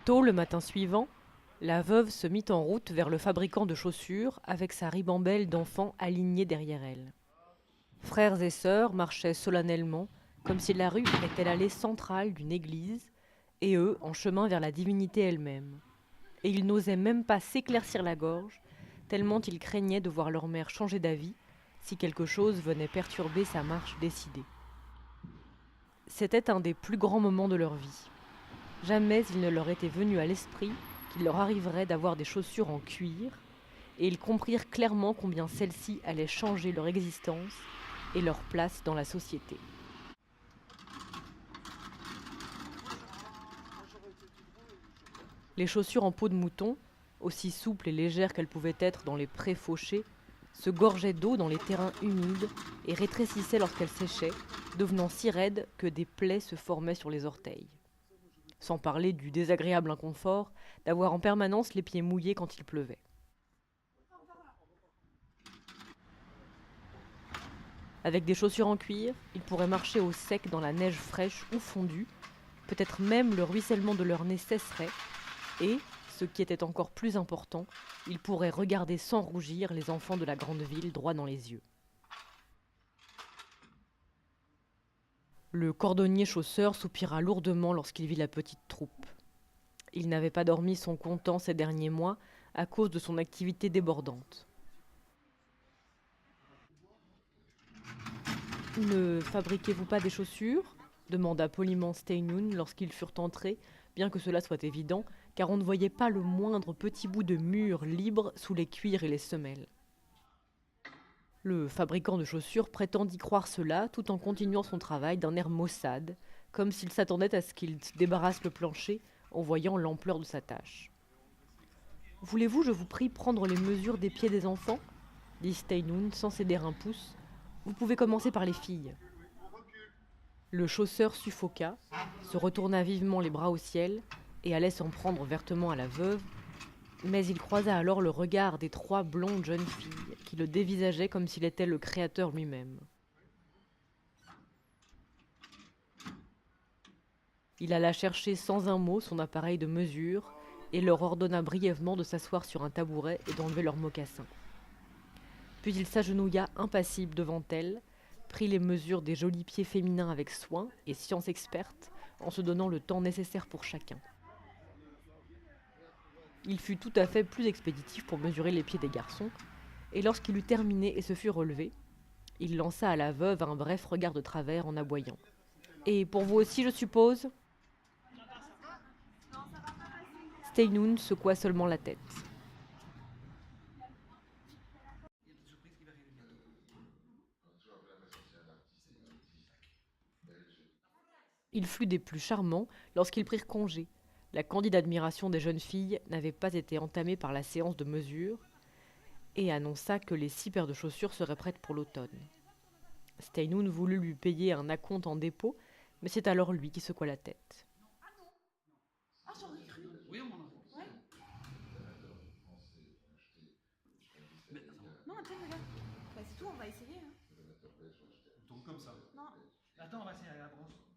Tôt le matin suivant, la veuve se mit en route vers le fabricant de chaussures avec sa ribambelle d'enfants alignés derrière elle. Frères et sœurs marchaient solennellement, comme si la rue était l'allée centrale d'une église, et eux en chemin vers la divinité elle-même. Et ils n'osaient même pas s'éclaircir la gorge, tellement ils craignaient de voir leur mère changer d'avis si quelque chose venait perturber sa marche décidée. C'était un des plus grands moments de leur vie. Jamais il ne leur était venu à l'esprit qu'il leur arriverait d'avoir des chaussures en cuir, et ils comprirent clairement combien celles-ci allaient changer leur existence et leur place dans la société. Les chaussures en peau de mouton, aussi souples et légères qu'elles pouvaient être dans les prés fauchés, se gorgeaient d'eau dans les terrains humides et rétrécissaient lorsqu'elles séchaient, devenant si raides que des plaies se formaient sur les orteils. Sans parler du désagréable inconfort d'avoir en permanence les pieds mouillés quand il pleuvait. Avec des chaussures en cuir, ils pourraient marcher au sec dans la neige fraîche ou fondue, peut-être même le ruissellement de leur nez cesserait, et, ce qui était encore plus important, ils pourraient regarder sans rougir les enfants de la grande ville droit dans les yeux. Le cordonnier chausseur soupira lourdement lorsqu'il vit la petite troupe. Il n'avait pas dormi son comptant ces derniers mois à cause de son activité débordante. Ne fabriquez-vous pas des chaussures demanda poliment Steinun lorsqu'ils furent entrés, bien que cela soit évident, car on ne voyait pas le moindre petit bout de mur libre sous les cuirs et les semelles. Le fabricant de chaussures prétendit croire cela tout en continuant son travail d'un air maussade, comme s'il s'attendait à ce qu'il débarrasse le plancher en voyant l'ampleur de sa tâche. Voulez-vous, je vous prie, prendre les mesures des pieds des enfants dit Steinun sans céder un pouce. Vous pouvez commencer par les filles. Le chausseur suffoqua, se retourna vivement les bras au ciel et allait s'en prendre vertement à la veuve, mais il croisa alors le regard des trois blondes jeunes filles qui le dévisageaient comme s'il était le Créateur lui-même. Il alla chercher sans un mot son appareil de mesure et leur ordonna brièvement de s'asseoir sur un tabouret et d'enlever leurs mocassins. Puis il s'agenouilla impassible devant elles, prit les mesures des jolis pieds féminins avec soin et science experte, en se donnant le temps nécessaire pour chacun. Il fut tout à fait plus expéditif pour mesurer les pieds des garçons, et lorsqu'il eut terminé et se fut relevé, il lança à la veuve un bref regard de travers en aboyant. « Et pour vous aussi, je suppose ?» Steinun secoua seulement la tête. Il fut des plus charmants lorsqu'ils prirent congé. La candide admiration des jeunes filles n'avait pas été entamée par la séance de mesure et annonça que les 6 paires de chaussures seraient prêtes pour l'automne. Steinun voulut lui payer un acompte en dépôt, mais c'est alors lui qui secoua la tête. Ah, j'aurais cru. Oui, on m'en a fait. Ouais. Non, attends, regarde. Bah, c'est tout, on va essayer. Hein. On tourne comme ça. Non. Attends, on va essayer à la brosse.